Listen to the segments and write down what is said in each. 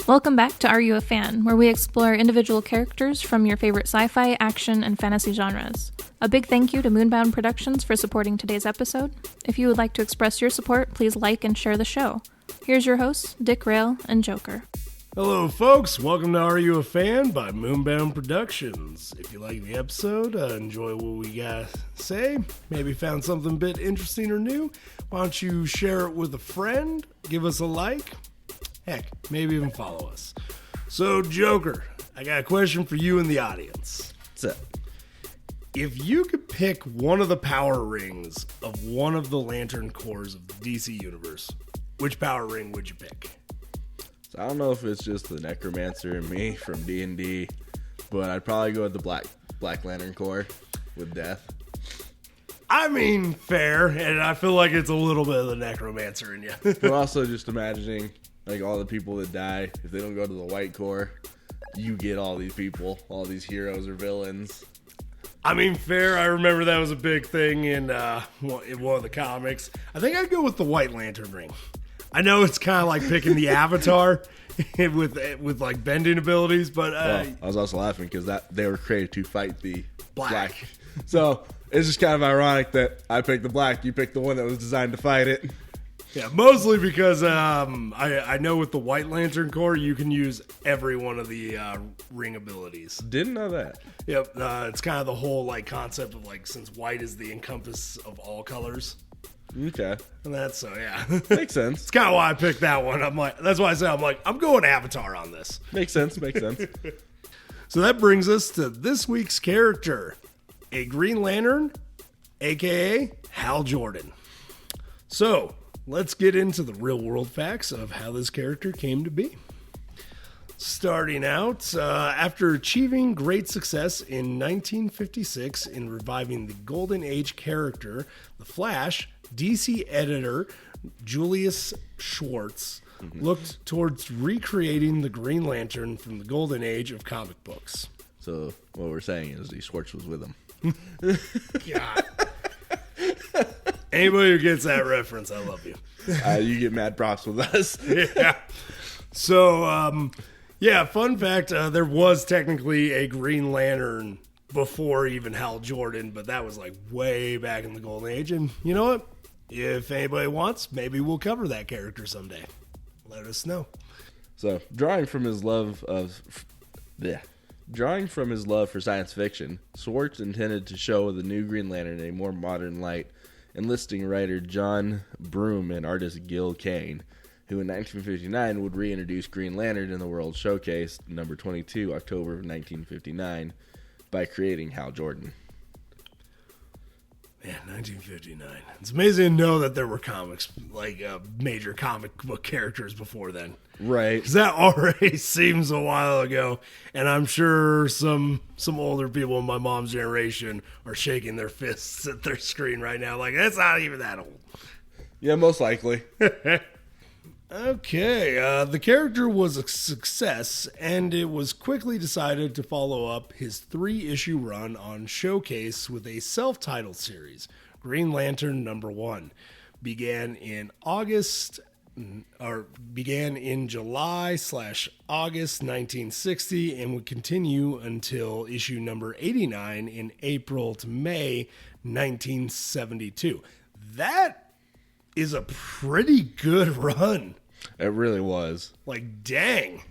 Welcome back to Are You a Fan, where we explore individual characters from your favorite sci-fi, action, and fantasy genres. A big thank you to MoonBound Productions for supporting today's episode. If you would like to express your support, please like and share the show. Here's your hosts, d-rael and Joker. Hello, folks. Welcome to Are You a Fan by MoonBound Productions. If you like the episode, enjoy what we got to say, maybe found something a bit interesting or new, why don't you share it with a friend, give us a like, heck, maybe even follow us. So, Joker, I got a question for you in the audience. What's up? If you could pick one of the power rings of one of the Lantern cores of the DC Universe, which power ring would you pick? So I don't know if it's just the Necromancer and me from D&D, but I'd probably go with the Black Lantern core with Death. I mean, fair, and I feel like it's a little bit of the Necromancer in you. But also just imagining, like, all the people that die, if they don't go to the White Core, you get all these people, all these heroes or villains. I mean, fair. I remember that was a big thing in one of the comics. I think I'd go with the White Lantern ring. I know it's kind of like picking the Avatar with like bending abilities, but Well, I was also laughing because they were created to fight the Black. So it's just kind of ironic that I picked the Black, you picked the one that was designed to fight it. Yeah, mostly because I know with the White Lantern core, you can use every one of the ring abilities. Didn't know that. Yep, it's kind of the whole like concept of like since white is the encompass of all colors. Okay. And that's yeah. Makes sense. It's kind of why I picked that one. That's why I said I'm going Avatar on this. Makes sense. So that brings us to this week's character, a Green Lantern, aka Hal Jordan. So let's get into the real world facts of how this character came to be. Starting out, after achieving great success in 1956 in reviving the Golden Age character, The Flash, DC editor Julius Schwartz looked towards recreating the Green Lantern from the Golden Age of comic books. So what we're saying is the Schwartz was with him. God. Anybody who gets that reference, I love you. You get mad props with us. Yeah. So, fun fact, there was technically a Green Lantern before even Hal Jordan, but that was like way back in the Golden Age. And you know what? If anybody wants, maybe we'll cover that character someday. Let us know. So, drawing from his love for science fiction, Schwartz intended to show the new Green Lantern a more modern light, enlisting writer John Broome and artist Gil Kane, who in 1959 would reintroduce Green Lantern in the World Showcase, number 22, October of 1959, by creating Hal Jordan. Man, 1959. It's amazing to know that there were comics, like major comic book characters before then. Right. Because that already seems a while ago, and I'm sure some older people in my mom's generation are shaking their fists at their screen right now, like, that's not even that old. Yeah, most likely. Okay, the character was a success, and it was quickly decided to follow up his 3-issue run on Showcase with a self-titled series, Green Lantern #1. Began in July/August 1960 and would continue until issue number 89 in April to May 1972. That is a pretty good run. It really was. Like, dang.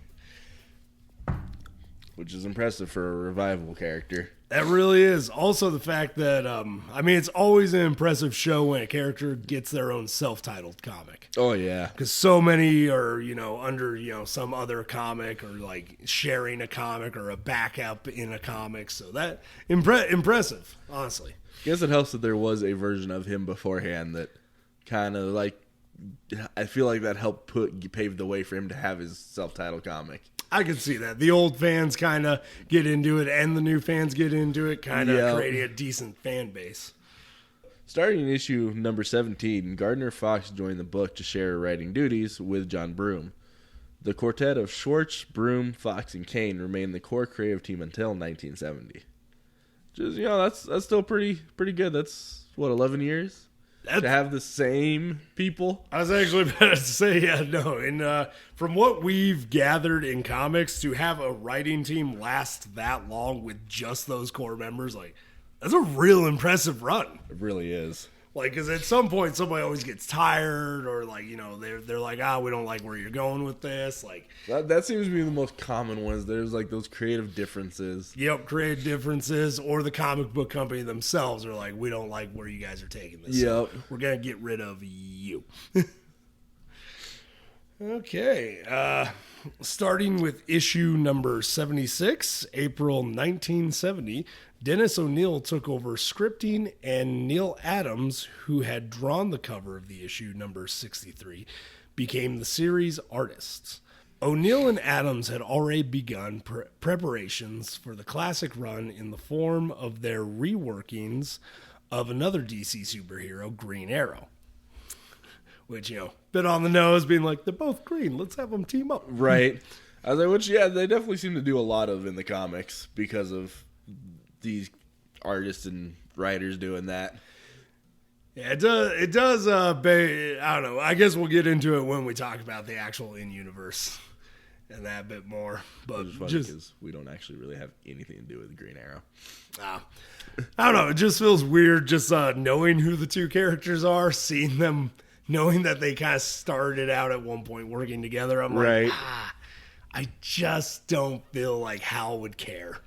Which is impressive for a revival character. That really is. Also the fact that, it's always an impressive show when a character gets their own self-titled comic. Oh, yeah. Because so many are, under, some other comic or, like, sharing a comic or a backup in a comic. So that, impressive, honestly. I guess it helps that there was a version of him beforehand that kind of, like, I feel like that helped pave the way for him to have his self-titled comic. I can see that. The old fans kind of get into it and the new fans get into it, kind of creating a decent fan base. Starting in issue number 17, Gardner Fox joined the book to share writing duties with John Broome. The quartet of Schwartz, Broome, Fox, and Kane remained the core creative team until 1970. Just, that's still pretty good. That's, 11 years? to have the same people. I was actually about to say, yeah, no. And from what we've gathered in comics, to have a writing team last that long with just those core members, like, that's a real impressive run. It really is. Like, because at some point, somebody always gets tired, or like, you know, they're like, we don't like where you're going with this. Like, that seems to be the most common ones. There's like those creative differences. Yep, creative differences, or the comic book company themselves are like, we don't like where you guys are taking this. Yep, so we're gonna get rid of you. Okay, starting with issue number 76, April 1970. Dennis O'Neil took over scripting, and Neil Adams, who had drawn the cover of the issue number 63, became the series artists. O'Neil and Adams had already begun preparations for the classic run in the form of their reworkings of another DC superhero, Green Arrow. Which, you know, bit on the nose, being like, they're both green, let's have them team up. Right. I was like, which, yeah, they definitely seem to do a lot of in the comics because of these artists and writers doing that. Yeah, it does, I don't know. I guess we'll get into it when we talk about the actual in-universe and that bit more. But Which is funny because we don't actually really have anything to do with Green Arrow. I don't know. It just feels weird just knowing who the two characters are, seeing them, knowing that they kind of started out at one point working together. I'm like, I just don't feel like Hal would care.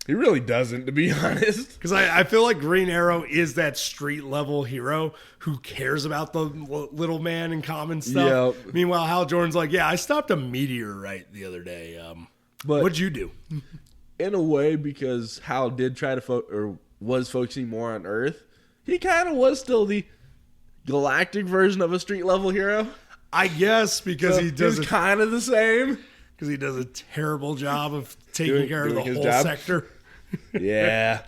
He really doesn't, to be honest. Because I feel like Green Arrow is that street-level hero who cares about the little man and common stuff. Yep. Meanwhile, Hal Jordan's like, I stopped a meteorite the other day. But what'd you do? In a way, because Hal did try to was focusing more on Earth, he kind of was still the galactic version of a street-level hero. I guess because he does kind of the same. Because he does a terrible job of taking care of the whole sector. Yeah.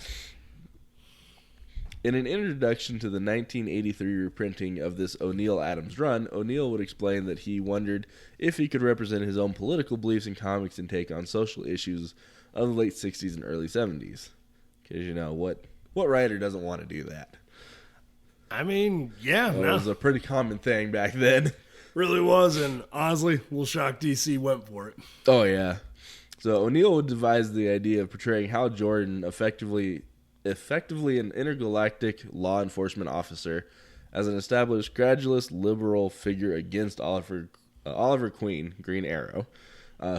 In an introduction to the 1983 reprinting of this O'Neil Adams run, O'Neil would explain that he wondered if he could represent his own political beliefs in comics and take on social issues of the late 60s and early 70s. Because, you know, what writer doesn't want to do that? I mean, yeah. It was a pretty common thing back then. Really was, and honestly, Little Shock DC went for it. Oh, yeah. So O'Neil would devise the idea of portraying Hal Jordan, effectively an intergalactic law enforcement officer, as an established gradualist liberal figure against Oliver Queen, Green Arrow,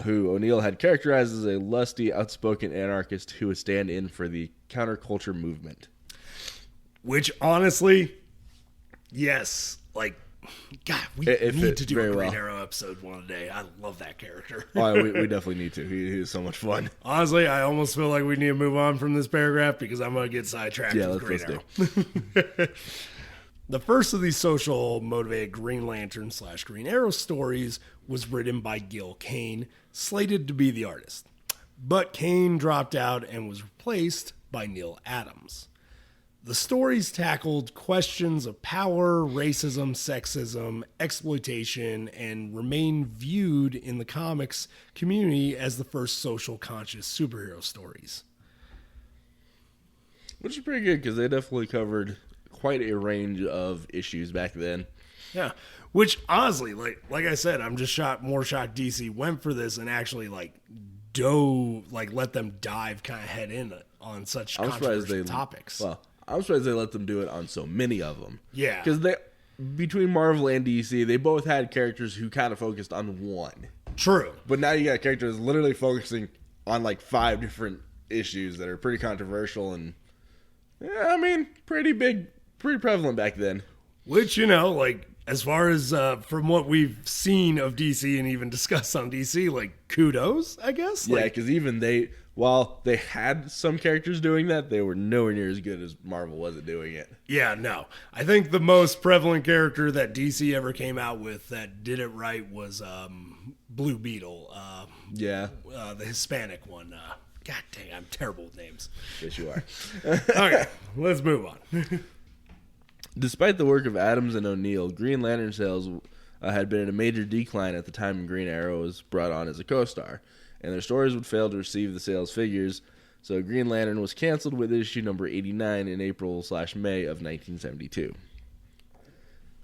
who O'Neil had characterized as a lusty, outspoken anarchist who would stand in for the counterculture movement. Which, honestly, yes, like, God, we need to do a Green Arrow episode one day. I love that character. We definitely need to. He is so much fun. Honestly, I almost feel like we need to move on from this paragraph because I'm going to get sidetracked with Green Arrow. The first of these social motivated Green Lantern / Green Arrow stories was written by Gil Kane, slated to be the artist. But Kane dropped out and was replaced by Neil Adams. The stories tackled questions of power, racism, sexism, exploitation, and remain viewed in the comics community as the first social conscious superhero stories. Which is pretty good because they definitely covered quite a range of issues back then. Yeah, which honestly, like I said, I'm just more shocked DC went for this and actually let them dive kind of head in on such controversial topics. Well, I'm surprised they let them do it on so many of them. Yeah. Because between Marvel and DC, they both had characters who kind of focused on one. True. But now you got characters literally focusing on like 5 different issues that are pretty controversial and, pretty prevalent back then. Which, as far as from what we've seen of DC and even discussed on DC, kudos, I guess. Yeah, because even while they had some characters doing that, they were nowhere near as good as Marvel was at doing it. Yeah, no. I think the most prevalent character that DC ever came out with that did it right was Blue Beetle. The Hispanic one. God dang, I'm terrible with names. Yes, you are. Okay, let's move on. Despite the work of Adams and O'Neil, Green Lantern sales had been in a major decline at the time Green Arrow was brought on as a co-star, and their stories would fail to receive the sales figures So Green Lantern was canceled with issue number 89 in April/May of 1972.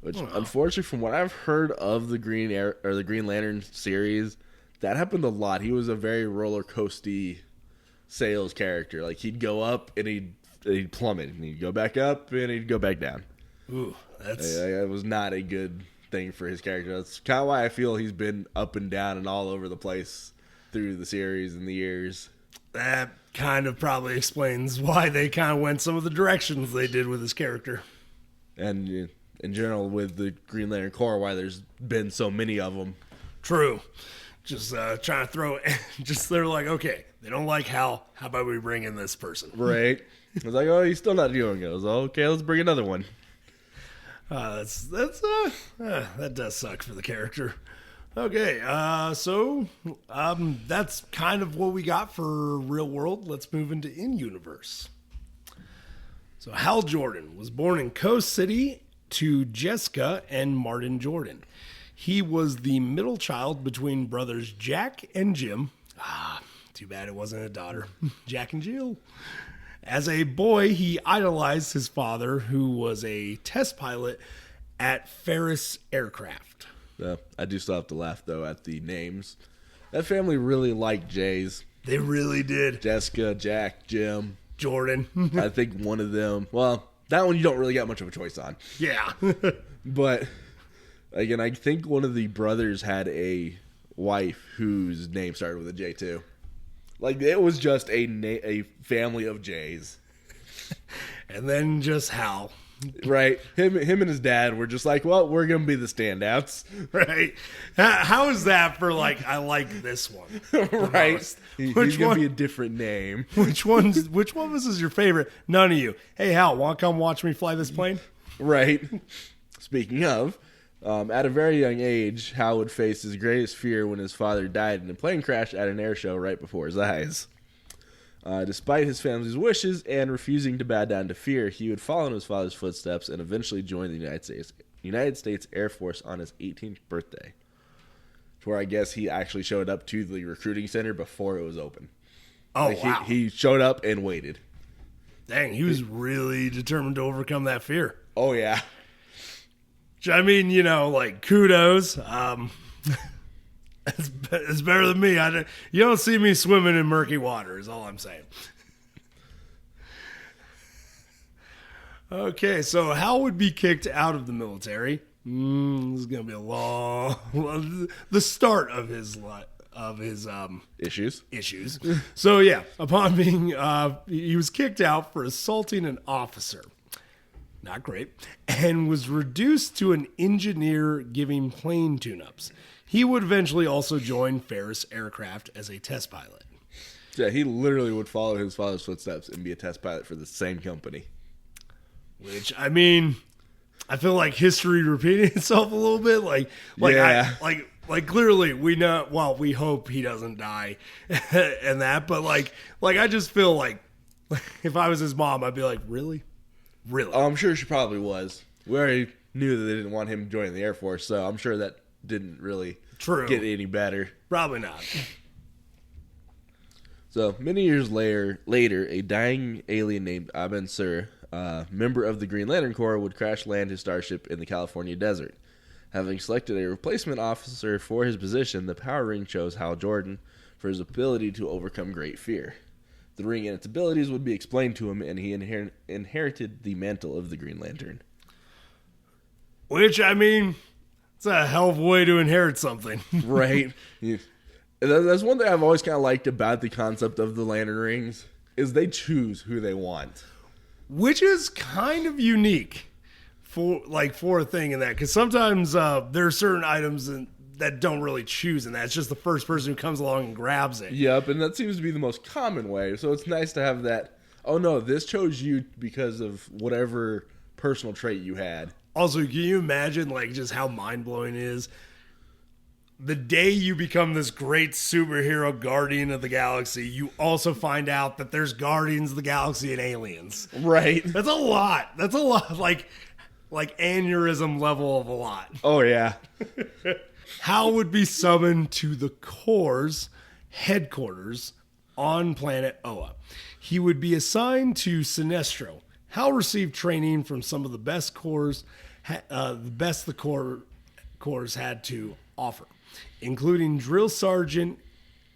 Which, unfortunately, from what I've heard of the Green Lantern series, that happened a lot. He was a very roller coasty sales character. Like, he'd go up and he'd plummet, and he'd go back up and he'd go back down. Ooh, that was not a good thing for his character. That's kind of why I feel he's been up and down and all over the place through the series and the years. That kind of probably explains why they kind of went some of the directions they did with his character. And in general, with the Green Lantern Corps, why there's been so many of them. True. Just trying to throw it. They're like, okay, they don't like Hal. How about we bring in this person? Right. I was like, oh, he's still not doing it. I was like, okay, let's bring another one. That does suck for the character. Okay, so that's kind of what we got for Real World. Let's move into In-Universe. So Hal Jordan was born in Coast City to Jessica and Martin Jordan. He was the middle child between brothers Jack and Jim. Too bad it wasn't a daughter. Jack and Jill. As a boy, he idolized his father, who was a test pilot at Ferris Aircraft. I do still have to laugh, though, at the names. That family really liked Jays. They really did. Jessica, Jack, Jim. Jordan. I think one of them, well, that one you don't really got much of a choice on. Yeah. But, again, I think one of the brothers had a wife whose name started with a J, too. Like, it was just a family of J's. And then just Hal. Right. Him and his dad were just like, well, we're going to be the standouts. Right. How is that for, like, I like this one? Right. He's going to be a different name. Which one was your favorite? None of you. Hey, Hal, want to come watch me fly this plane? Right. Speaking of, at a very young age, Hal would face his greatest fear when his father died in a plane crash at an air show right before his eyes. Despite his family's wishes and refusing to bow down to fear, he would follow in his father's footsteps and eventually join the United States Air Force on his 18th birthday. Where I guess he actually showed up to the recruiting center before it was open. Oh, wow. He showed up and waited. Dang, he was really determined to overcome that fear. Oh, yeah. I mean, like, kudos. It's better than me. You don't see me swimming in murky water, is all I'm saying. Okay, so Hal would be kicked out of the military. This is going to be a long... the start of his issues. So, yeah, upon being... he was kicked out for assaulting an officer. Not great. And was reduced to an engineer giving plane tune-ups. He would eventually also join Ferris Aircraft as a test pilot. Yeah, he literally would follow his father's footsteps and be a test pilot for the same company. Which, I mean, I feel like history repeating itself a little bit. Yeah. Like clearly we know, well, we hope he doesn't die and that, but like I just feel like if I was his mom, I'd be like, really? Really? Oh, I'm sure she probably was. We already knew that they didn't want him joining the Air Force, so I'm sure that didn't really get any better. Probably not. So, many years later, a dying alien named Aben Sur, member of the Green Lantern Corps, would crash land his starship in the California desert. Having selected a replacement officer for his position, the Power Ring chose Hal Jordan for his ability to overcome great fear. The ring and its abilities would be explained to him, and he inherited the mantle of the Green Lantern. Which, I mean, it's a hell of a way to inherit something. Right. Yeah. That's one thing I've always kind of liked about the concept of the Lantern Rings, is they choose who they want. Which is kind of unique for a thing in that. Because sometimes there are certain items that don't really choose in that. It's just the first person who comes along and grabs it. Yep, and that seems to be the most common way. So it's nice to have that, oh no, this chose you because of whatever personal trait you had. Also, can you imagine just how mind-blowing it is? The day you become this great superhero guardian of the galaxy, you also find out that there's guardians of the galaxy and aliens. Right. That's a lot. That's a lot. Like aneurysm level of a lot. Oh, yeah. Hal would be summoned to the Corps' headquarters on planet Oa. He would be assigned to Sinestro. Hal received training from some of the best corps, corps had to offer, including Drill Sergeant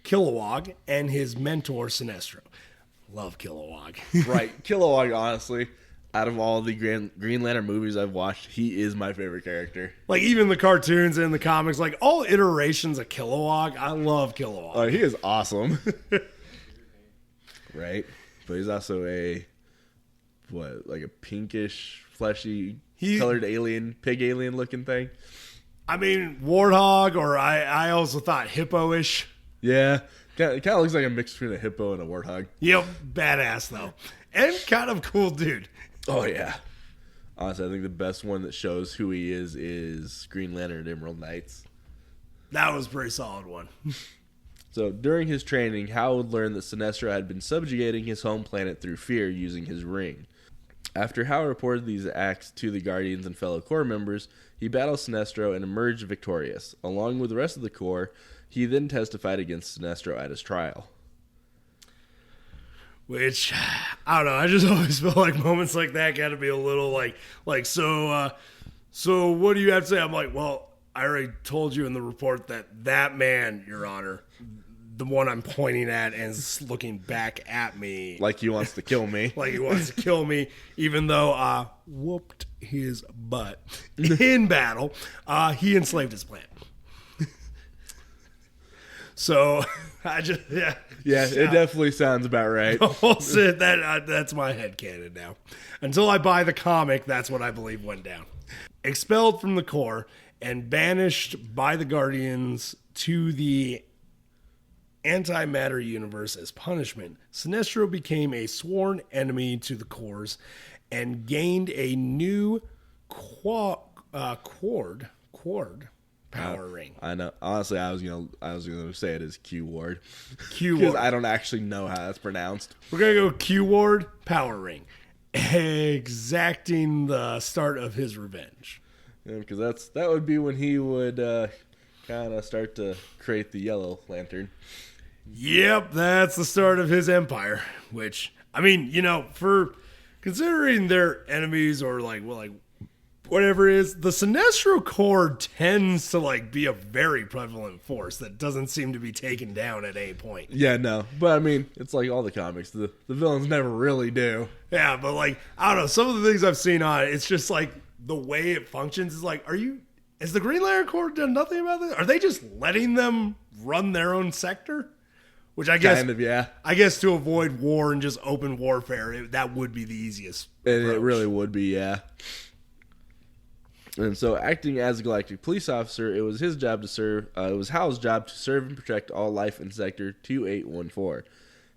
Kilowog and his mentor Sinestro. Love Kilowog. Right. Kilowog, honestly, out of all the Green Lantern movies I've watched, he is my favorite character. Like, even the cartoons and the comics, like, all iterations of Kilowog, I love Kilowog. Oh, he is awesome. Right? But he's also like a pinkish, fleshy, colored alien, pig alien looking thing. I mean, warthog, or I also thought hippo-ish. Yeah. It kind of looks like a mix between a hippo and a warthog. Yep. Badass, though. And kind of cool dude. Oh, yeah. Honestly, I think the best one that shows who he is Green Lantern and Emerald Knights. That was a pretty solid one. So, during his training, Hal would learn that Sinestro had been subjugating his home planet through fear using his ring. After Hal reported these acts to the Guardians and fellow Corps members, he battled Sinestro and emerged victorious. Along with the rest of the Corps, he then testified against Sinestro at his trial. Which, I don't know, I just always feel like moments like that got to be a little so what do you have to say? I'm like, well, I already told you in the report that man, Your Honor, the one I'm pointing at and is looking back at me. Like he wants to kill me. Like he wants to kill me, even though I whooped his butt in battle. He enslaved his planet. So, I just, yeah. Yeah, it definitely sounds about right. Bullshit, that's my headcanon now. Until I buy the comic, that's what I believe went down. Expelled from the Corps and banished by the Guardians to the antimatter universe as punishment, Sinestro became a sworn enemy to the Corps and gained a new quad power ring. I know. Honestly, I was gonna say it as Q Ward. Q Because Ward. I don't actually know how that's pronounced. We're gonna go Q Ward power ring, exacting the start of his revenge. Yeah, because that would be when he would kind of start to create the Yellow Lantern. Yep, that's the start of his empire. Which, I mean, for considering their enemies or whatever it is, the Sinestro Corps tends to be a very prevalent force that doesn't seem to be taken down at any point. Yeah, no. But I mean, it's like all the comics. The villains never really do. Yeah, but I don't know, some of the things I've seen on it, it's just the way it functions is has the Green Lantern Corps done nothing about this? Are they just letting them run their own sector? Which I guess, kind of, yeah. I guess to avoid war and just open warfare, that would be the easiest approach. It really would be, yeah. And so, acting as a galactic police officer, it was his job to serve. It was Hal's job to serve and protect all life in Sector 2814.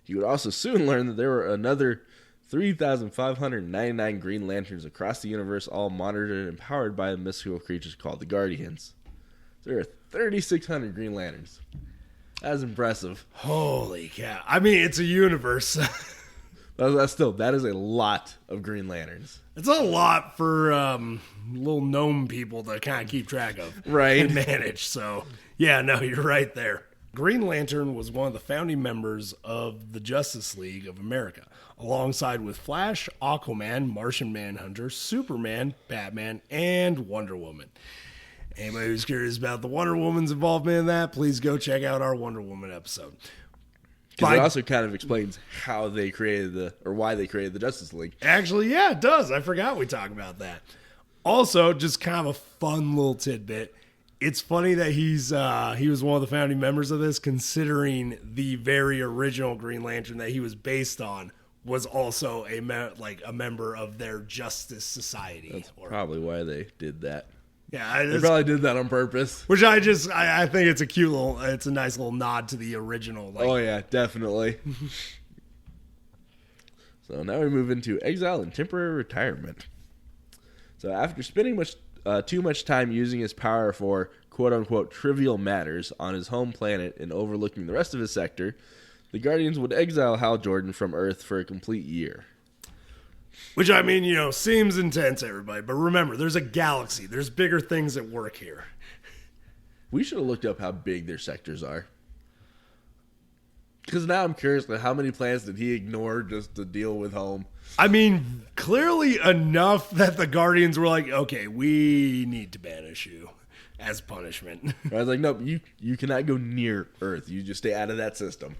He would also soon learn that there were another 3,599 Green Lanterns across the universe, all monitored and powered by mystical creatures called the Guardians. There are 3,600 Green Lanterns. That's impressive. Holy cow! I mean, it's a universe. That is a lot of Green Lanterns. It's a lot for little gnome people to kind of keep track of, right, and manage. So, yeah, no, you're right there. Green Lantern was one of the founding members of the Justice League of America, alongside with Flash, Aquaman, Martian Manhunter, Superman, Batman, and Wonder Woman. Anybody who's curious about the Wonder Woman's involvement in that, please go check out our Wonder Woman episode. Because it also kind of explains how they created why they created the Justice League. Actually, yeah, it does. I forgot we talked about that. Also, just kind of a fun little tidbit. It's funny that he was one of the founding members of this, considering the very original Green Lantern that he was based on was also a member of their Justice Society. That's probably why they did that. Yeah, they probably did that on purpose. Which I think it's it's a nice little nod to the original. Oh yeah, definitely. So now we move into exile and temporary retirement. So after spending too much time using his power for quote unquote trivial matters on his home planet and overlooking the rest of his sector, the Guardians would exile Hal Jordan from Earth for a complete year. Which, I mean, seems intense, everybody. But remember, there's a galaxy. There's bigger things at work here. We should have looked up how big their sectors are. Because now I'm curious, like, how many plans did he ignore just to deal with home? I mean, clearly enough that the Guardians were like, okay, we need to banish you as punishment. I was like, no, you cannot go near Earth. You just stay out of that system.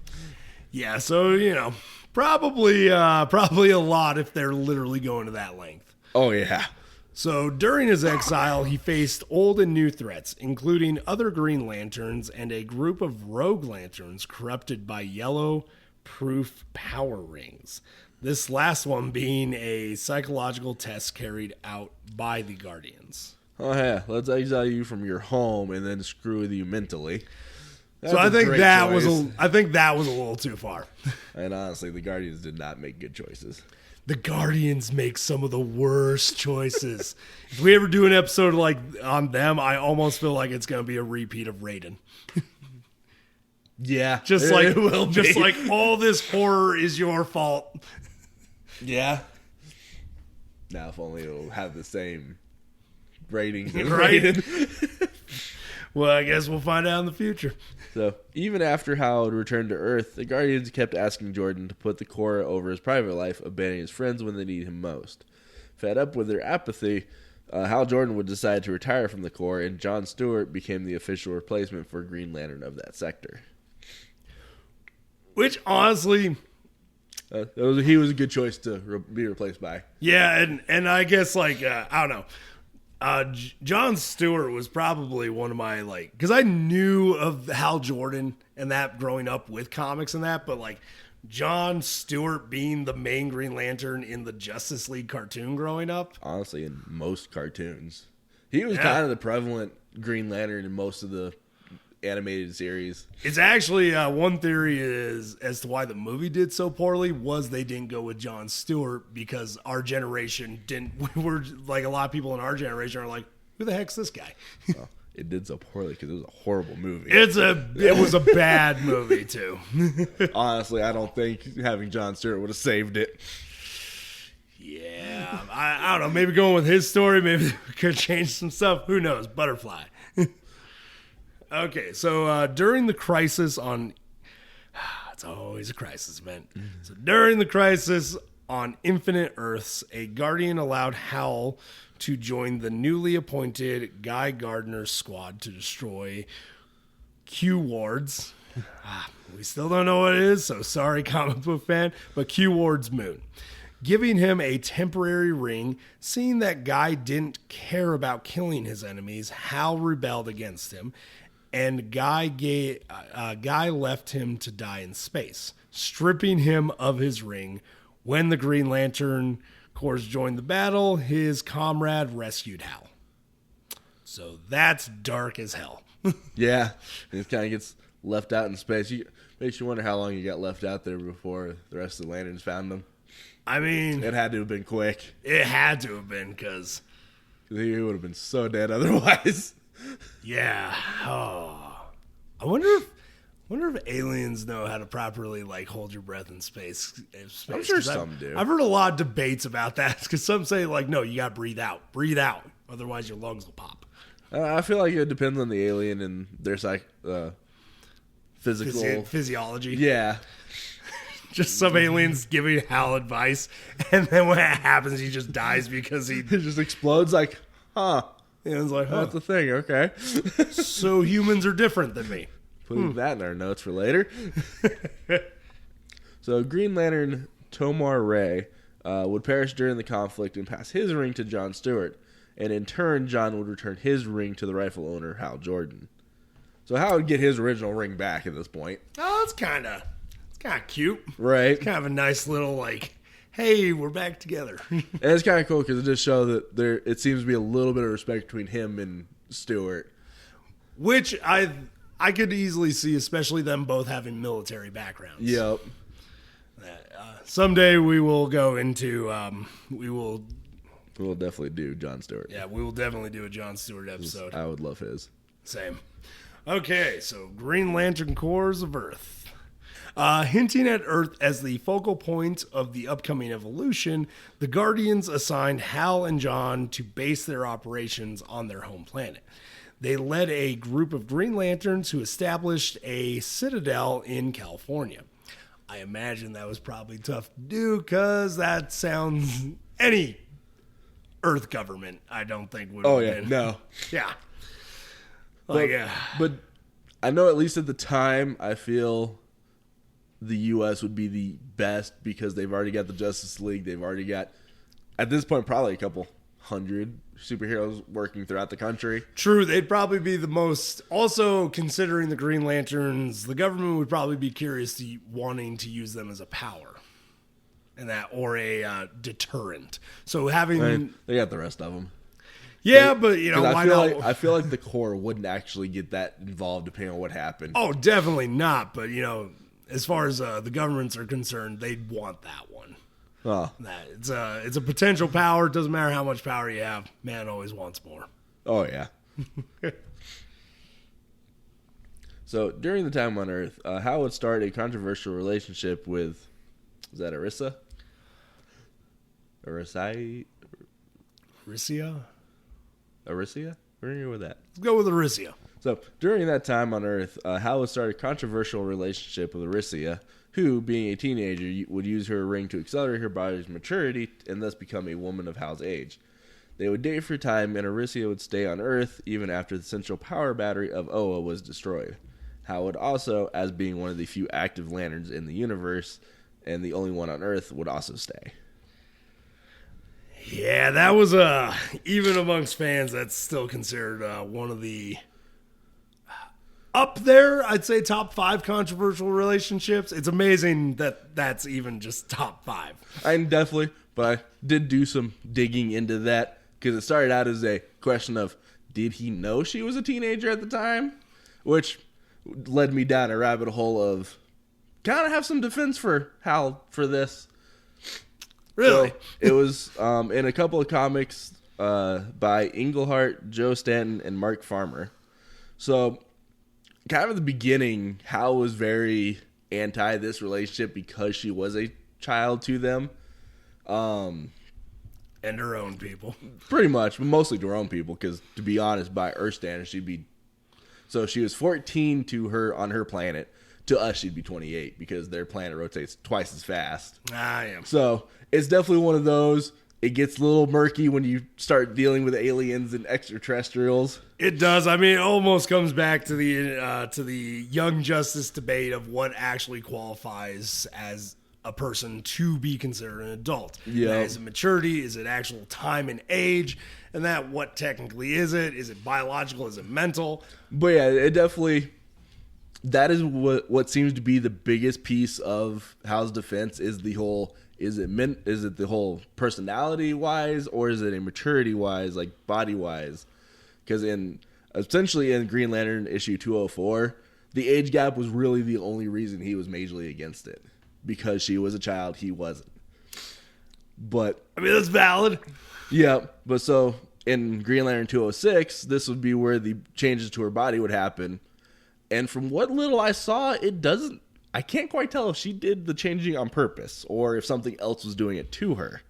Yeah, so, probably a lot if they're literally going to that length. Oh, yeah. So during his exile, he faced old and new threats, including other Green Lanterns and a group of rogue lanterns corrupted by yellow-proof power rings. This last one being a psychological test carried out by the Guardians. Oh, yeah. Let's exile you from your home and then screw with you mentally. So I think that was a little too far. And honestly, the Guardians did not make good choices. The Guardians make some of the worst choices. If we ever do an episode like on them, I almost feel like it's going to be a repeat of Raiden. Yeah, just like all this horror is your fault. Yeah. Now, if only it'll have the same ratings as right? Raiden. Well, I guess we'll find out in the future. So, even after Hal had returned to Earth, the Guardians kept asking Jordan to put the Corps over his private life, abandoning his friends when they need him most. Fed up with their apathy, Hal Jordan would decide to retire from the Corps, and John Stewart became the official replacement for Green Lantern of that sector. Which, honestly... he was a good choice to be replaced by. Yeah, and I guess, I don't know. John Stewart was probably one of my, because I knew of Hal Jordan and that growing up with comics and that, but, John Stewart being the main Green Lantern in the Justice League cartoon growing up. Honestly, in most cartoons. He was kind of the prevalent Green Lantern in most of the animated series. It's actually, one theory is as to why the movie did so poorly was they didn't go with John Stewart because our generation didn't. We were like a lot of people in our generation are like, who the heck's this guy? Well, it did so poorly because it was a horrible movie. It was a bad movie too. Honestly, I don't think having John Stewart would have saved it. Yeah, I don't know. Maybe going with his story, maybe we could change some stuff. Who knows? Butterfly. Okay, so during the crisis on... It's always a crisis, man. Mm-hmm. So during the crisis on Infinite Earths, a Guardian allowed Hal to join the newly appointed Guy Gardner's squad to destroy Q-Ward's... we still don't know what it is, so sorry, comic book fan, but Q-Ward's moon. Giving him a temporary ring, seeing that Guy didn't care about killing his enemies, Hal rebelled against him, and Guy left him to die in space, stripping him of his ring. When the Green Lantern Corps joined the battle, his comrade rescued Hal. So that's dark as hell. Yeah, it kind of gets left out in space. Makes you wonder how long he got left out there before the rest of the Lanterns found him. I mean... It had to have been quick. It had to have been, because... He would have been so dead otherwise. Yeah. Oh. I wonder if aliens know how to properly hold your breath in space. I'm sure some do. I've heard a lot of debates about that because some say no, you got to breathe out, otherwise your lungs will pop. I feel like it depends on the alien and their physical physiology. Yeah. Just some aliens giving Hal advice, and then when it happens, he just dies because he just explodes. Huh? Yeah, it's like, that's the thing. Okay. So humans are different than me. Put that in our notes for later. So Green Lantern Tomar Ray would perish during the conflict and pass his ring to John Stewart, and in turn, John would return his ring to the rifle owner Hal Jordan. So Hal would get his original ring back at this point. Oh, that's kind of cute, right? It's kind of a nice little hey, we're back together. And it's kind of cool because it just shows that it seems to be a little bit of respect between him and Stewart. Which I could easily see, especially them both having military backgrounds. Yep. Someday we will go into, We'll definitely do John Stewart. Yeah, we will definitely do a John Stewart episode. I would love his. Same. Okay, so Green Lantern Corps of Earth. Hinting at Earth as the focal point of the upcoming evolution, the Guardians assigned Hal and John to base their operations on their home planet. They led a group of Green Lanterns who established a citadel in California. I imagine that was probably tough to do because that sounds any Earth government, I don't think would have been. No. Yeah. But I know at least at the time, I feel the U.S. would be the best because they've already got the Justice League. They've already got, at this point, probably a couple hundred superheroes working throughout the country. True, they'd probably be the most. Also, considering the Green Lanterns, the government would probably be curious to wanting to use them as a power, and that or a deterrent. So having they got the rest of them. Yeah, but why not? I feel like the Corps wouldn't actually get that involved depending on what happened. Oh, definitely not. But as far as the governments are concerned, they'd want that one. Oh. It's a potential power. It doesn't matter how much power you have. Man always wants more. Oh, yeah. So, during the time on Earth, Hal would start a controversial relationship with, is that Arissa? Arisia? We're going to go with that. Let's go with Arisia. So, during that time on Earth, Hal would start a controversial relationship with Arisia, who, being a teenager, would use her ring to accelerate her body's maturity and thus become a woman of Hal's age. They would date for a time, and Arisia would stay on Earth even after the central power battery of Oa was destroyed. Hal would also, as being one of the few active lanterns in the universe, and the only one on Earth, would also stay. Yeah, that was even amongst fans, that's still considered one of the up there, I'd say top 5 controversial relationships. It's amazing that that's even just top 5. I definitely, but I did do some digging into that because it started out as a question of, did he know she was a teenager at the time? Which led me down a rabbit hole of, kind of have some defense for Hal for this. Really? So it was in a couple of comics by Englehart, Joe Stanton, and Mark Farmer. So, kind of at the beginning, Hal was very anti this relationship because she was a child to them. And her own people. Pretty much, but mostly to her own people, because to be honest, by Earth standards, she'd be... So she was 14 to her on her planet. To us, she'd be 28 because their planet rotates twice as fast. Yeah. So it's definitely one of those. It gets a little murky when you start dealing with aliens and extraterrestrials. It does. I mean, it almost comes back to the Young Justice debate of what actually qualifies as a person to be considered an adult. Yeah. Is it maturity? Is it actual time and age? And that what technically is it? Is it biological? Is it mental? But yeah, it definitely... That is what seems to be the biggest piece of Hal's defense is the whole, is it the whole personality wise or is it a maturity wise, like body wise? Because essentially in Green Lantern issue 204, the age gap was really the only reason he was majorly against it. Because she was a child, he wasn't. But I mean, that's valid. Yeah, but so in Green Lantern 206, this would be where the changes to her body would happen. And from what little I saw, I can't quite tell if she did the changing on purpose or if something else was doing it to her.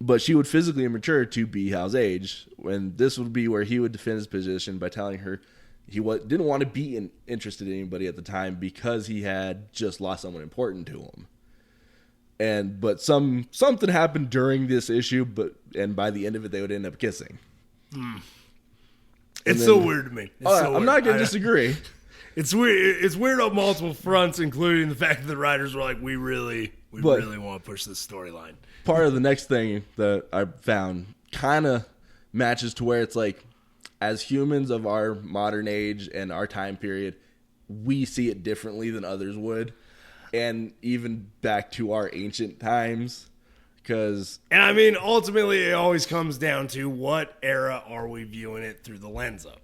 But she would physically mature to be Hal's age. And this would be where he would defend his position by telling her he didn't want to be interested in anybody at the time because he had just lost someone important to him. But something happened during this issue, and by the end of it, they would end up kissing. It's still weird to me. I'm not going to disagree. It's weird. It's weird on multiple fronts, including the fact that the writers were like, we really want to push this storyline. Part of the next thing that I found kind of matches to where it's like, as humans of our modern age and our time period, we see it differently than others would. And even back to our ancient times. And I mean, ultimately, it always comes down to what era are we viewing it through the lens of?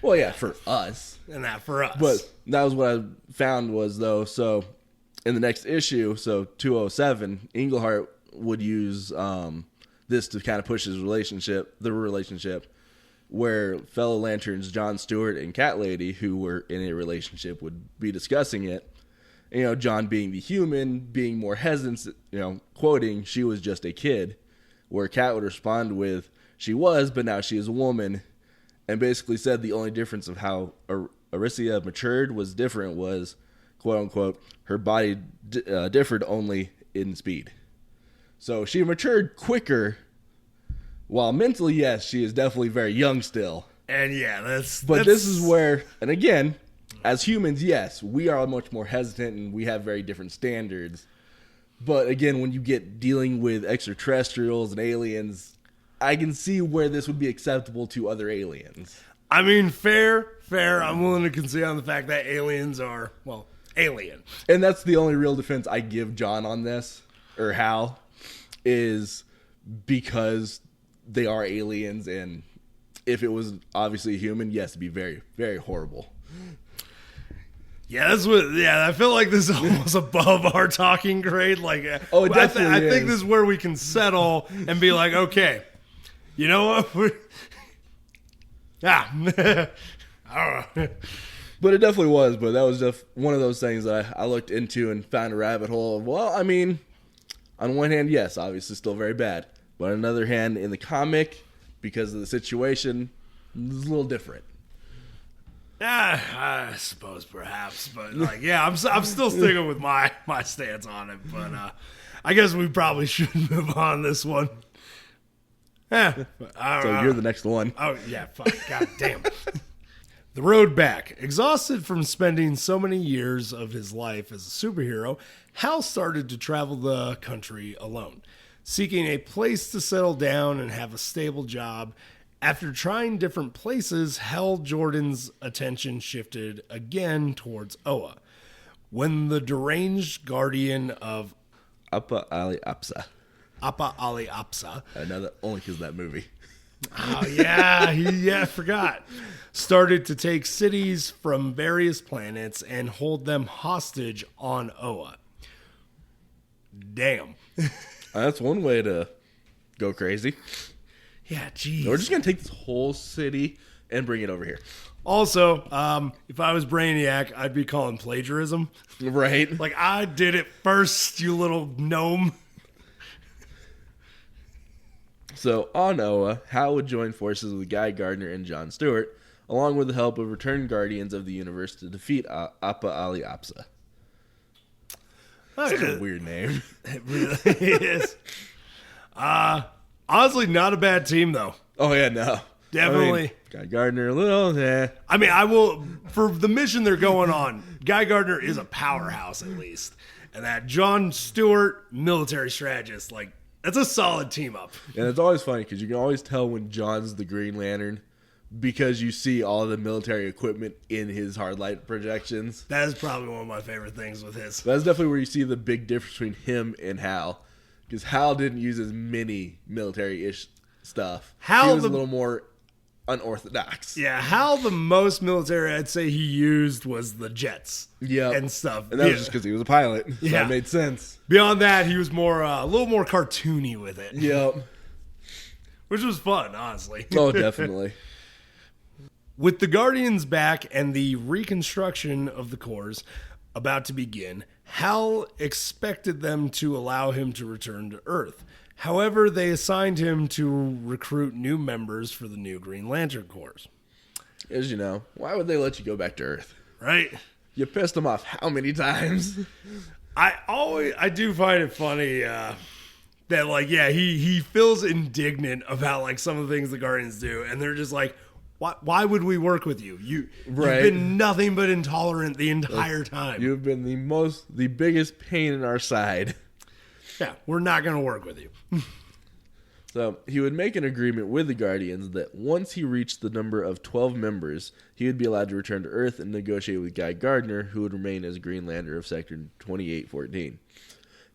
Well, yeah, for us. And that for us. But that was what I found was, though, so in the next issue, so 207, Englehart would use this to kind of push the relationship, where fellow Lanterns John Stewart and Cat Lady, who were in a relationship, would be discussing it. John being the human, being more hesitant, quoting, she was just a kid, where Cat would respond with, she was, but now she is a woman, and basically said the only difference of how Arisia matured was different was, quote unquote, her body differed only in speed. So she matured quicker, while mentally, yes, she is definitely very young still. And yeah, this is where, and again, as humans, yes, we are much more hesitant and we have very different standards. But again, when you get dealing with extraterrestrials and aliens, I can see where this would be acceptable to other aliens. I mean, fair. I'm willing to concede on the fact that aliens are, well, alien. And that's the only real defense I give John on this, or Hal, is because they are aliens, and if it was obviously a human, yes, it'd be very, very horrible. Yeah, I feel like this is almost above our talking grade. Like, oh, it definitely I think this is where we can settle and be like, okay, you know what? I don't know. But it definitely was. But that was just one of those things that I looked into and found a rabbit hole of, well, I mean, on one hand, yes, obviously still very bad. But on another hand, in the comic, because of the situation, it's a little different. I suppose perhaps, but like, yeah, I'm still sticking with my stance on it. But I guess we probably should move on this one. So you're the next one. Oh yeah, fuck, god damn. The road back. Exhausted from spending so many years of his life as a superhero, Hal started to travel the country alone, seeking a place to settle down and have a stable job. After trying different places, Hal Jordan's attention shifted again towards Oa, when the deranged guardian of Appa Ali Apsa. Another, only because of that movie. Oh, yeah, I forgot. Started to take cities from various planets and hold them hostage on Oa. Damn. That's one way to go crazy. Yeah, geez. We're just going to take this whole city and bring it over here. Also, if I was Brainiac, I'd be calling plagiarism. Right. Like, I did it first, you little gnome. So, on Oa, Hal would join forces with Guy Gardner and Jon Stewart, along with the help of returned Guardians of the Universe to defeat Appa Ali Apsa. Such a weird name. It really is. Honestly, not a bad team, though. Oh, yeah, no. Definitely. Guy Gardner, a little, I mean, I will, for the mission they're going on, Guy Gardner is a powerhouse, at least. And that Jon Stewart, military strategist, like, that's a solid team up. And it's always funny, because you can always tell when John's the Green Lantern, because you see all the military equipment in his hard light projections. That is probably one of my favorite things with his. That's definitely where you see the big difference between him and Hal. Because Hal didn't use as many military-ish stuff. He was a little more unorthodox. Yeah, Hal, the most military I'd say he used was the jets and stuff. And that was just because he was a pilot. So that made sense. Beyond that, he was more a little more cartoony with it. Yep. Which was fun, honestly. Oh, definitely. With the Guardians back and the reconstruction of the Corps about to begin, Hal expected them to allow him to return to Earth. However, they assigned him to recruit new members for the new Green Lantern Corps. As you know, why would they let you go back to Earth? Right? You pissed them off how many times? I do find it funny that, like, yeah, he feels indignant about, like, some of the things the Guardians do, and they're just like, why would we work with you? You've been nothing but intolerant the entire time. You've been the biggest pain in our side. Yeah, we're not going to work with you. So he would make an agreement with the Guardians that once he reached the number of 12 members, he would be allowed to return to Earth and negotiate with Guy Gardner, who would remain as Green Lantern of Sector 2814.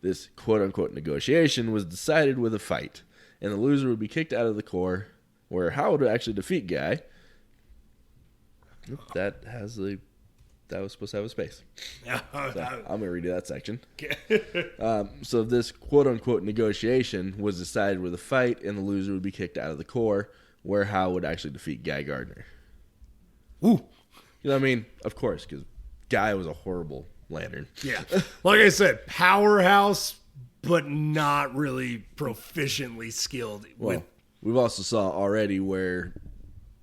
This quote-unquote negotiation was decided with a fight, and the loser would be kicked out of the Corps, where Hal would actually defeat Guy. That was supposed to have a space. So I'm going to redo that section. So this quote-unquote negotiation was decided with a fight, and the loser would be kicked out of the Corps, where Hal would actually defeat Guy Gardner. Ooh. You know what I mean? Of course, because Guy was a horrible lantern. Yeah. Like I said, powerhouse, but not really proficiently skilled. Well, we've also saw already where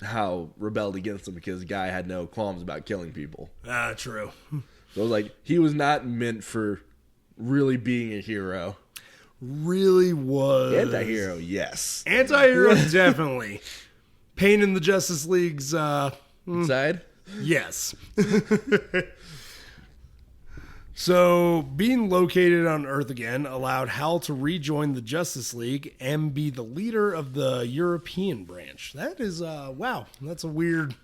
Hal rebelled against him because Guy had no qualms about killing people. True. So like he was not meant for really being a hero. Really was. Anti-hero, yes. Anti-hero, definitely. Pain in the Justice League's... Side? Yes. So, being located on Earth again allowed Hal to rejoin the Justice League and be the leader of the European branch. That is, wow, that's a weird...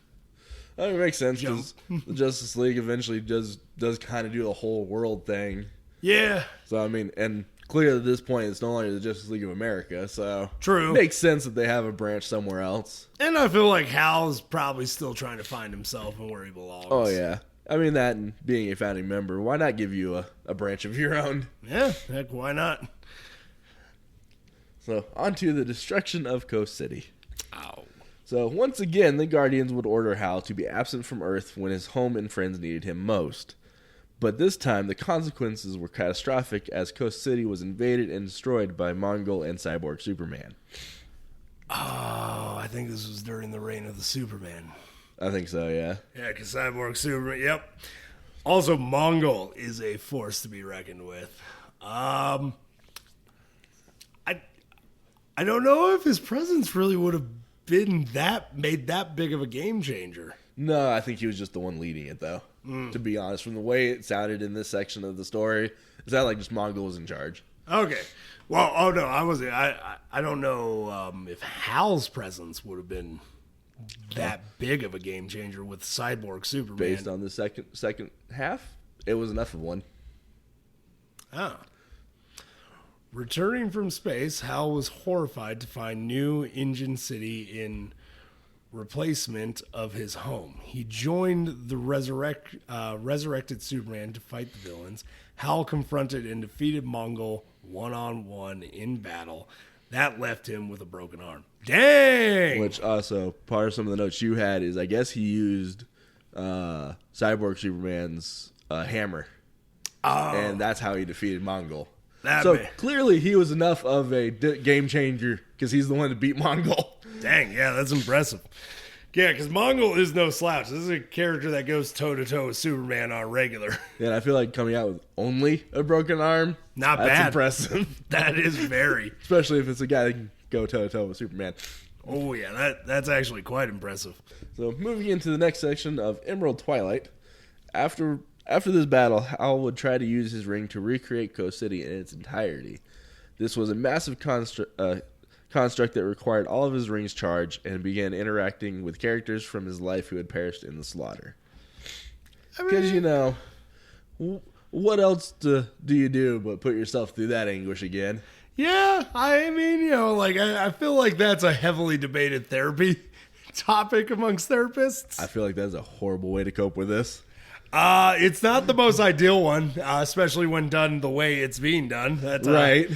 That makes sense because the Justice League eventually does kind of do the whole world thing. Yeah. So, I mean, and clearly at this point it's no longer the Justice League of America, so... True. It makes sense that they have a branch somewhere else. And I feel like Hal is probably still trying to find himself and where he belongs. Oh, yeah. I mean, that and being a founding member, why not give you a branch of your own? Yeah, heck, why not? So, on to the destruction of Coast City. Ow. So, once again, the Guardians would order Hal to be absent from Earth when his home and friends needed him most. But this time, the consequences were catastrophic as Coast City was invaded and destroyed by Mongol and Cyborg Superman. Oh, I think this was during the reign of the Superman. I think so, yeah. Yeah, because Cyborg Superman, yep. Also, Mongol is a force to be reckoned with. I don't know if his presence really would have been made that big of a game changer. No, I think he was just the one leading it, though. To be honest, from the way it sounded in this section of the story, it sounded like just Mongol was in charge. Okay. Well, oh no, I don't know if Hal's presence would have been that big of a game changer with Cyborg Superman. Based on the second half, it was enough of one. Ah. Returning from space, Hal was horrified to find new Engine City in replacement of his home. He joined the resurrected Superman to fight the villains. Hal confronted and defeated Mongol one-on-one in battle. That left him with a broken arm. Dang! Which also, part of some of the notes you had is I guess he used Cyborg Superman's hammer. Oh. And that's how he defeated Mongol. Clearly he was enough of a game changer because he's the one to beat Mongol. Dang, yeah, that's impressive. Yeah, because Mongol is no slouch. This is a character that goes toe-to-toe with Superman on regular. Yeah, and I feel like coming out with only a broken arm, Not that's bad. Impressive. That is very. Especially if it's a guy that can go toe-to-toe with Superman. Oh, yeah, that's actually quite impressive. So, moving into the next section of Emerald Twilight, after this battle, Hal would try to use his ring to recreate Coast City in its entirety. This was a massive construct that required all of his rings charge and began interacting with characters from his life who had perished in the slaughter. Because, what else do you do but put yourself through that anguish again? Yeah, I mean, I feel like that's a heavily debated therapy topic amongst therapists. I feel like that's a horrible way to cope with this. It's not the most ideal one, especially when done the way it's being done. That's right.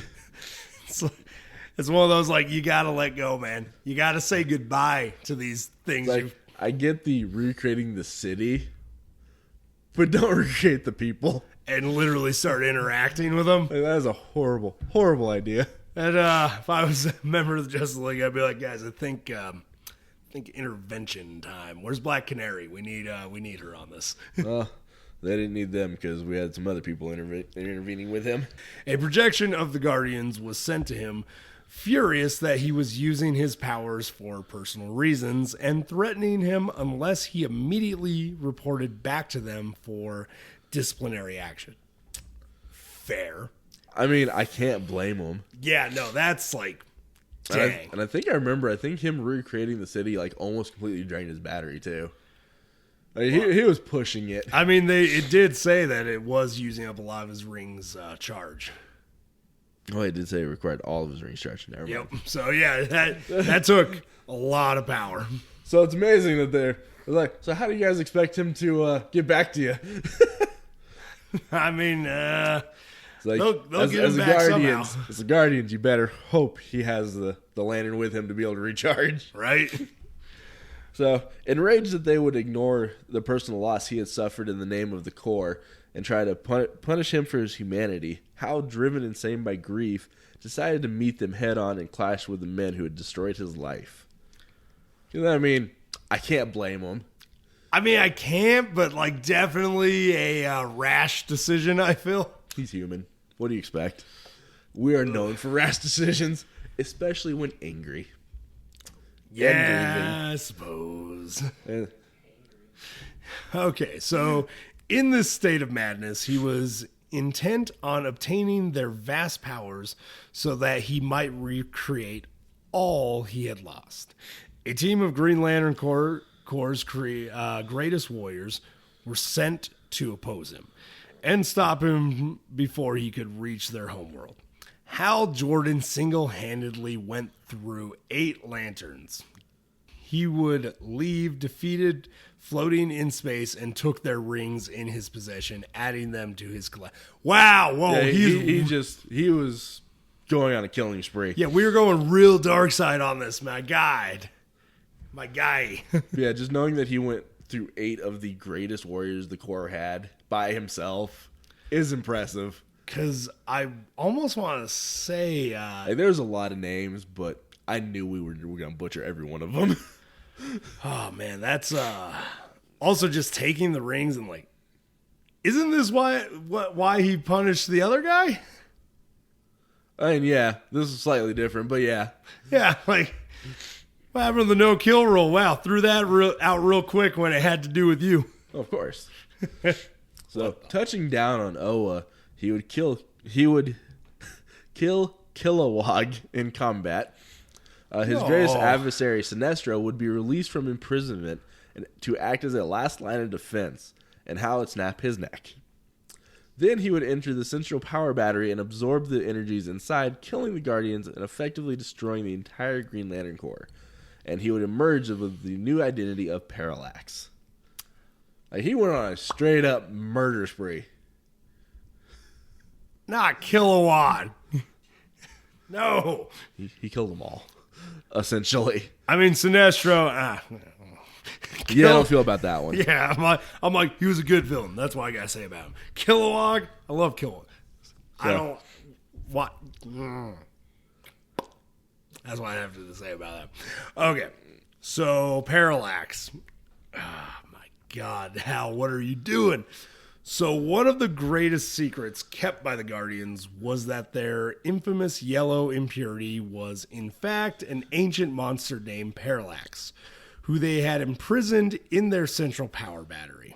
It's one of those, you gotta let go, man. You gotta say goodbye to these things. I get the recreating the city, but don't recreate the people. And literally start interacting with them. That is a horrible, horrible idea. And if I was a member of the Justice League, I'd be like, guys, I think intervention time. Where's Black Canary? We need her on this. Well, they didn't need them because we had some other people intervening with him. A projection of the Guardians was sent to him, furious that he was using his powers for personal reasons and threatening him unless he immediately reported back to them for disciplinary action. Fair. I mean, I can't blame him. Yeah, no, that's dang. And I think him recreating the city almost completely drained his battery too. He was pushing it. I mean, it did say that it was using up a lot of his rings charge. Oh, it did say it required all of his rings charged. Never mind. Yep. So yeah, that took a lot of power. So it's amazing that they're like, so how do you guys expect him to get back to you? I mean, it's they'll get him back somehow. As the Guardians, you better hope he has the lantern with him to be able to recharge. Right? So, enraged that they would ignore the personal loss he had suffered in the name of the Corps and try to punish him for his humanity, Hal, driven insane by grief, decided to meet them head-on and clash with the men who had destroyed his life. You know what I mean? I can't blame him. I mean, I can't, but like definitely a rash decision, I feel. He's human. What do you expect? We are known for rash decisions, especially when angry. Yeah, I suppose. Okay, so in this state of madness, he was intent on obtaining their vast powers so that he might recreate all he had lost. A team of Green Lantern Corps' greatest warriors were sent to oppose him and stop him before he could reach their homeworld. Hal Jordan single-handedly went through 8 lanterns. He would leave defeated, floating in space, and took their rings in his possession, adding them to his collection. Wow! Whoa! Yeah, he was going on a killing spree. Yeah, we were going real dark side on this, my guy. Yeah, just knowing that he went through 8 of the greatest warriors the Corps had by himself is impressive. Because I almost want to say... there's a lot of names, but I knew we were going to butcher every one of them. Oh, man, that's... also just taking the rings and like... Isn't this why he punished the other guy? I mean, yeah, this is slightly different, but yeah. Yeah, like... What happened to the no-kill rule? Wow, threw that out real quick when it had to do with you. Of course. So, touching down on Oa... He would kill Kilowog in combat. His greatest adversary, Sinestro, would be released from imprisonment and to act as a last line of defense, and Hal would snap his neck. Then he would enter the central power battery and absorb the energies inside, killing the Guardians and effectively destroying the entire Green Lantern Corps. And he would emerge with the new identity of Parallax. Like, he went on a straight-up murder spree. Not Kilowatt. No. He killed them all, essentially. I mean, Sinestro. Yeah, I don't feel about that one. Yeah, I'm like, he was a good villain. That's what I gotta say about him. Kilowog, I love Kilowog. I don't. What? That's what I have to say about that. Okay, so Parallax. Oh my God, Hal, what are you doing? So one of the greatest secrets kept by the Guardians was that their infamous yellow impurity was, in fact, an ancient monster named Parallax, who they had imprisoned in their central power battery.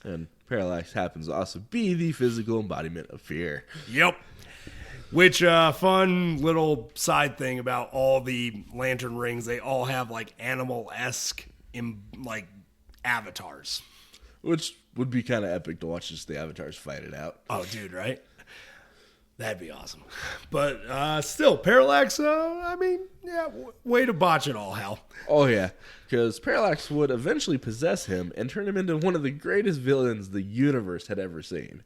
And Parallax happens to also be the physical embodiment of fear. Yep. Which, fun little side thing about all the lantern rings, they all have, like, animal-esque, like, avatars. Which would be kind of epic to watch just the avatars fight it out. Oh, dude, right? That'd be awesome. But still, Parallax, I mean, yeah, way to botch it all, Hal. Oh, yeah. Because Parallax would eventually possess him and turn him into one of the greatest villains the universe had ever seen.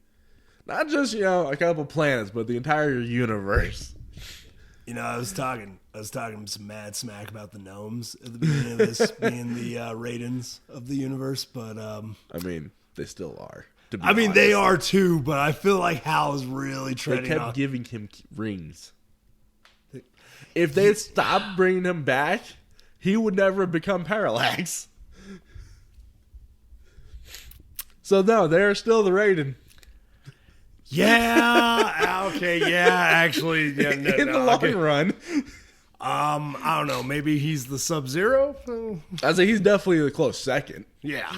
Not just, a couple planets, but the entire universe. I was talking some mad smack about the gnomes at the beginning of this being the Raidens of the universe, but I mean, they still are. I mean, they are too, but I feel like Hal is really treading They kept giving him rings. If they had stopped bringing him back, he would never have become Parallax. So no, they're still the Raiden. Yeah. Okay. Yeah. Actually, yeah, In the long run, I don't know. Maybe he's the Sub-Zero. I'd say he's definitely the close second. Yeah.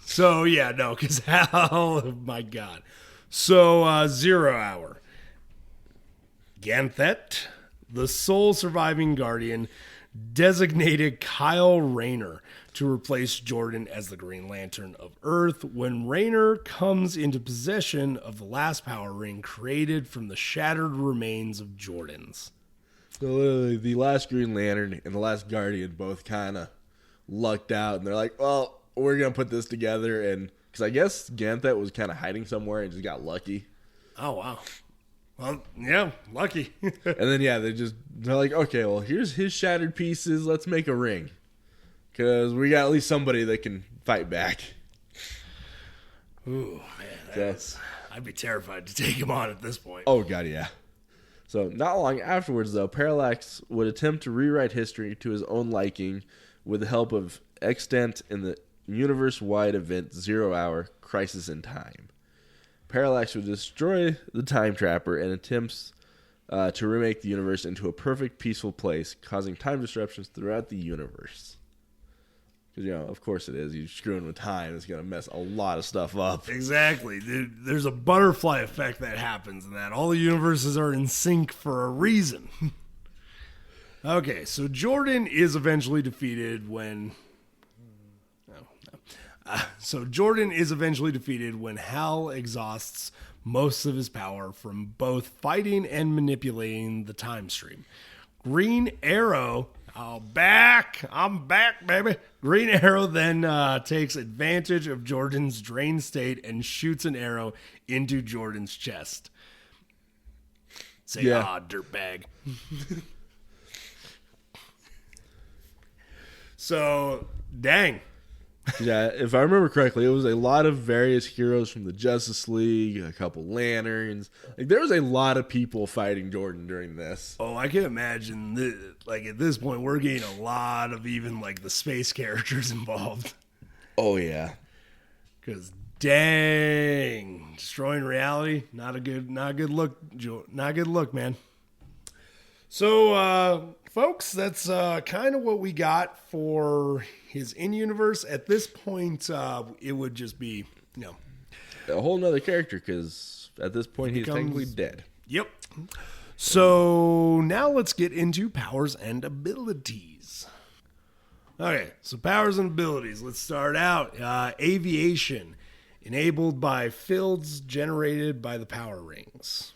So yeah, no, because Hal. Oh my God. So 0 Hour. Ganthet, the sole surviving Guardian, designated Kyle Rayner to replace Jordan as the Green Lantern of Earth when Rayner comes into possession of the last power ring created from the shattered remains of Jordan's. So literally, the last Green Lantern and the last Guardian both kind of lucked out, and they're like, well, we're going to put this together, and because I guess Ganthet was kind of hiding somewhere and just got lucky. Oh, wow. Well, yeah, lucky. And then, yeah, they're like, okay, well, here's his shattered pieces. Let's make a ring. Because we got at least somebody that can fight back. Ooh, man. I'd be terrified to take him on at this point. Oh, God, yeah. So, not long afterwards, though, Parallax would attempt to rewrite history to his own liking with the help of Extant and the universe-wide event 0 Hour Crisis in Time. Parallax would destroy the Time Trapper and attempts to remake the universe into a perfect, peaceful place, causing time disruptions throughout the universe. Because, of course it is. You're screwing with time. It's going to mess a lot of stuff up. Exactly. There's a butterfly effect that happens in that. All the universes are in sync for a reason. Okay, so Jordan is eventually defeated when... Jordan is eventually defeated when Hal exhausts most of his power from both fighting and manipulating the time stream. Green Arrow, I'm back, baby. Green Arrow then takes advantage of Jordan's drained state and shoots an arrow into Jordan's chest. Say, dirtbag. So, dang. Yeah, if I remember correctly, it was a lot of various heroes from the Justice League, a couple Lanterns. Like, there was a lot of people fighting Jordan during this. Oh, I can imagine. At this point, we're getting a lot of even, the space characters involved. Oh, yeah. Because, dang, destroying reality, not a good look, not a good look, man. So, folks, that's kind of what we got for his in-universe. At this point, it would just be, a whole nother character, because at this point he's technically dead. Yep. So now let's get into powers and abilities. Okay, so powers and abilities. Let's start out. Aviation, enabled by fields generated by the power rings.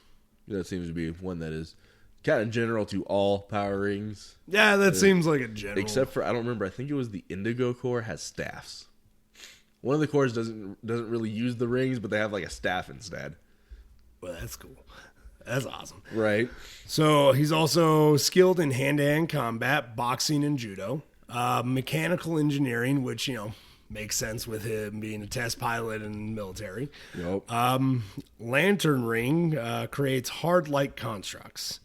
That seems to be one that is kind of general to all power rings. Yeah, that seems like a general. Except for, I don't remember, I think it was the Indigo Corps has staffs. One of the corps doesn't really use the rings, but they have a staff instead. Well, that's cool. That's awesome. Right. So he's also skilled in hand-to-hand combat, boxing, and judo. Mechanical engineering, which, makes sense with him being a test pilot and military. Yep. Lantern ring creates hard light constructs.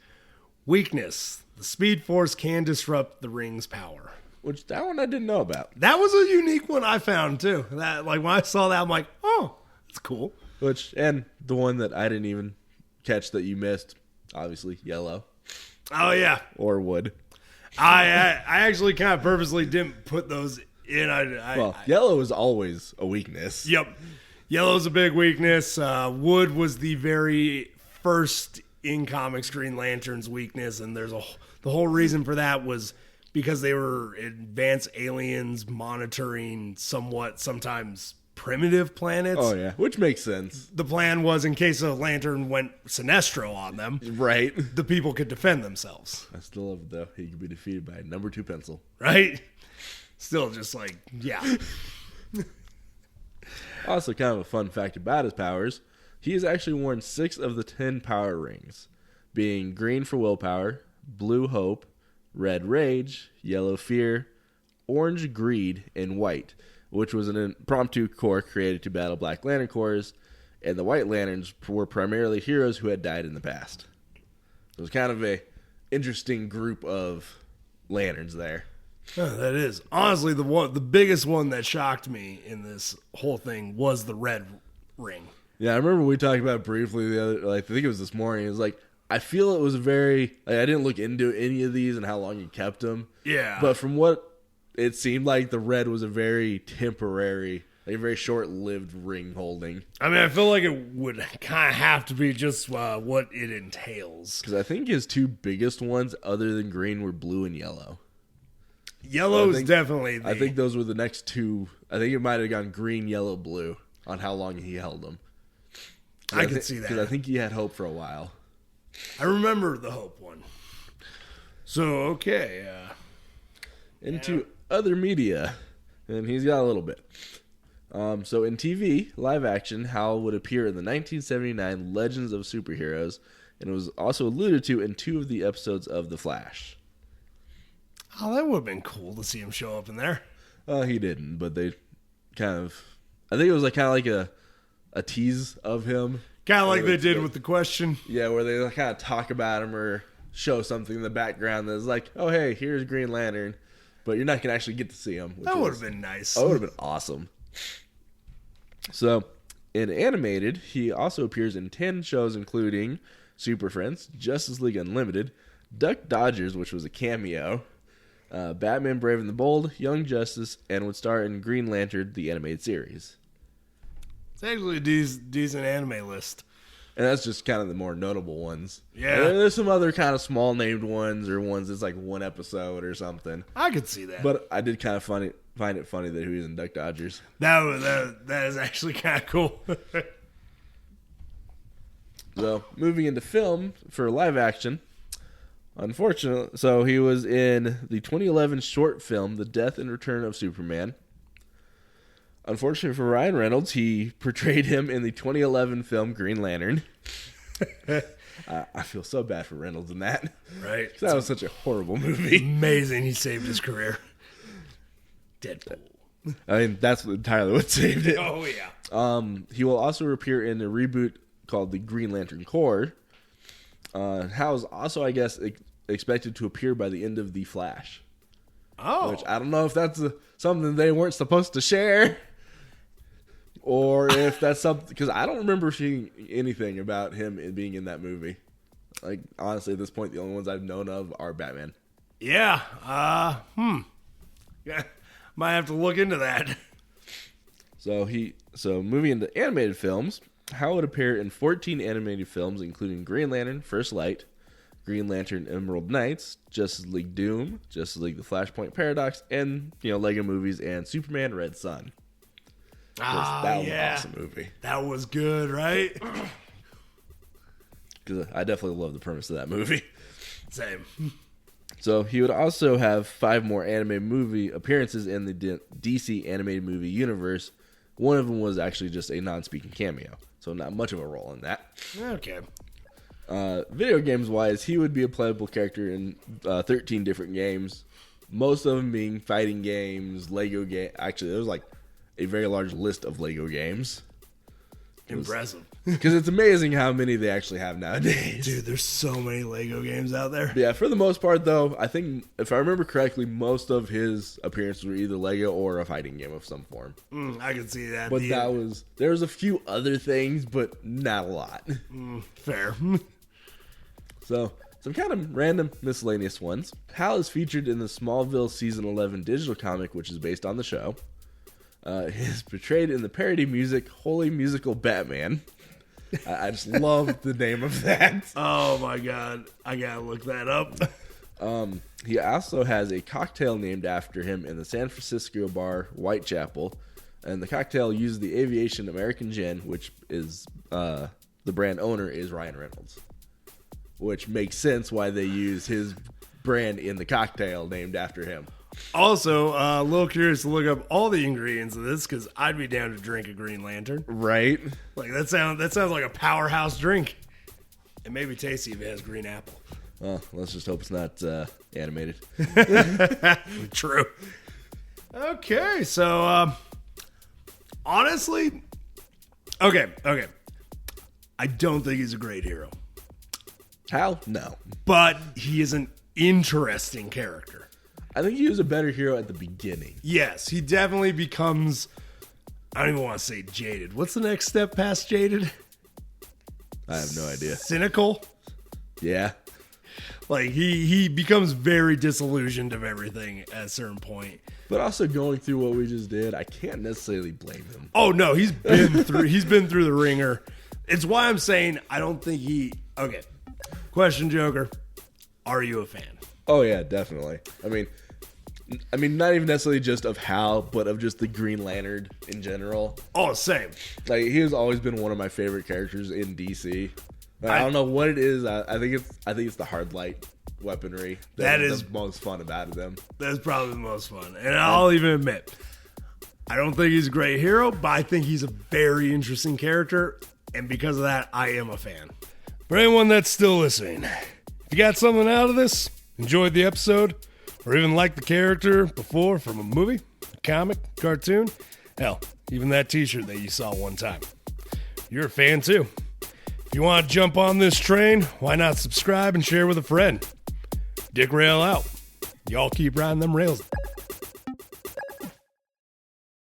Weakness. The Speed Force can disrupt the ring's power. Which, that one I didn't know about. That was a unique one I found, too. That, when I saw that, I'm like, oh, that's cool. And the one that I didn't even catch that you missed, obviously, yellow. Oh, yeah. Or wood. I actually kind of purposely didn't put those in. Yellow is always a weakness. Yep. Yellow's a big weakness. Wood was the very first in comics Green Lantern's weakness, and the whole reason for that was because they were advanced aliens monitoring sometimes primitive planets. Oh, yeah, which makes sense. The plan was, in case a lantern went Sinestro on them, right, the people could defend themselves. I still love it, though. He could be defeated by a number 2 pencil. Right? Still just yeah. Also, kind of a fun fact about his powers. He has actually worn 6 of the 10 power rings, being green for willpower, blue hope, red rage, yellow fear, orange greed, and white, which was an impromptu corps created to battle Black Lantern Corps, and the White Lanterns were primarily heroes who had died in the past. It was kind of a interesting group of lanterns there. Oh, that is. Honestly, the biggest one that shocked me in this whole thing was the red ring. Yeah, I remember we talked about it briefly the other, I think it was this morning. It was I feel it was very, I didn't look into any of these and how long you kept them. Yeah. But from what it seemed like, the red was a very temporary, a very short-lived ring holding. I mean, I feel like it would kind of have to be just what it entails. Because I think his 2 biggest ones, other than green, were blue and yellow. Yellow is definitely I think those were the next 2. I think it might have gone green, yellow, blue on how long he held them. I can see that. Because I think he had hope for a while. I remember the hope one. So, okay. Into other media. And he's got a little bit. So in TV, live action, Hal would appear in the 1979 Legends of Superheroes, and it was also alluded to in 2 of the episodes of The Flash. Oh, that would have been cool to see him show up in there. He didn't, but they kind of... I think it was kind of like a tease of him. Kind of like they did with the question. Yeah, where they kind of talk about him or show something in the background that's oh, hey, here's Green Lantern. but you're not going to actually get to see him. That would have been nice. That would have been awesome. So, in animated, he also appears in 10 shows, including Super Friends, Justice League Unlimited, Duck Dodgers, which was a cameo, Batman Brave and the Bold, Young Justice, and would star in Green Lantern, the animated series. It's actually a decent anime list. And that's just kind of the more notable ones. Yeah. And there's some other kind of small named ones or ones that's like one episode or something. I could see that. But I did kind of find it funny that he was in Duck Dodgers. That is actually kind of cool. So, moving into film for live action. Unfortunately, so he was in the 2011 short film, The Death and Return of Superman. Unfortunately for Ryan Reynolds, he portrayed him in the 2011 film Green Lantern. I feel so bad for Reynolds in that. Right. That was such a horrible movie. Amazing he saved his career. Deadpool. I mean, that's entirely what saved it. Oh, yeah. He will also appear in a reboot called The Green Lantern Corps. Hal's also, I guess, expected to appear by the end of The Flash. Oh. Which I don't know if that's something they weren't supposed to share. Or if that's something... Because I don't remember seeing anything about him being in that movie. Like, honestly, at this point, the only ones I've known of are Batman. Yeah. Yeah. Might have to look into that. So moving into animated films, Hal would appear in 14 animated films, including Green Lantern, First Light, Green Lantern Emerald Knights, Justice League Doom, Justice League The Flashpoint Paradox, and Lego Movies and Superman Red Sun. That was an awesome movie. That was good, right? Because I definitely love the premise of that movie. Same. So he would also have 5 more anime movie appearances in the DC animated movie universe. One of them was actually just a non-speaking cameo, so not much of a role in that. Okay. Video games wise, he would be a playable character in 13 different games. Most of them being fighting games, Lego game. Actually, there was like a very large list of Lego games. Impressive. Because it's amazing how many they actually have nowadays. Dude, there's so many Lego games out there. Yeah, for the most part, though, I think, if I remember correctly, most of his appearances were either Lego or a fighting game of some form. I can see that. But there was a few other things, but not a lot. Fair. So, some kind of random miscellaneous ones. Hal is featured in the Smallville Season 11 digital comic, which is based on the show. He is portrayed in the parody music Holy Musical Batman. I just love the name of that. Oh my god. I gotta look that up. He also has a cocktail named after him in the San Francisco bar Whitechapel. And the cocktail uses the Aviation American Gin, which is the brand owner is Ryan Reynolds. Which makes sense why they use his brand in the cocktail named after him. Also, a little curious to look up all the ingredients of this because I'd be down to drink a Green Lantern. Right? Like that sounds like a powerhouse drink. It may be tasty if it has green apple. Well, let's just hope it's not animated. True. Okay, so honestly, okay. I don't think he's a great hero, Hal? No. but he is an interesting character. I think he was a better hero at the beginning. Yes, he definitely becomes, I don't even want to say jaded. What's the next step past jaded? I have no idea. Cynical? Yeah. Like, he becomes very disillusioned of everything at a certain point. But also going through what we just did, I can't necessarily blame him. Oh, no, he's been through the ringer. It's why I'm saying I don't think okay. Question, Joker. Are you a fan? Oh, yeah, definitely. I mean, not even necessarily just of Hal, but of just the Green Lantern in general. Oh, same. Like, he has always been one of my favorite characters in DC. I don't know what it is. I think it's the hard light weaponry that is the most fun about them. That's probably the most fun. And I'll even admit, I don't think he's a great hero, but I think he's a very interesting character. And because of that, I am a fan. For anyone that's still listening, if you got something out of this, enjoyed the episode, or even liked the character before from a movie, a comic, cartoon, hell, even that t-shirt that you saw one time, you're a fan too. If you want to jump on this train, why not subscribe and share with a friend? d-rael out. Y'all keep riding them rails.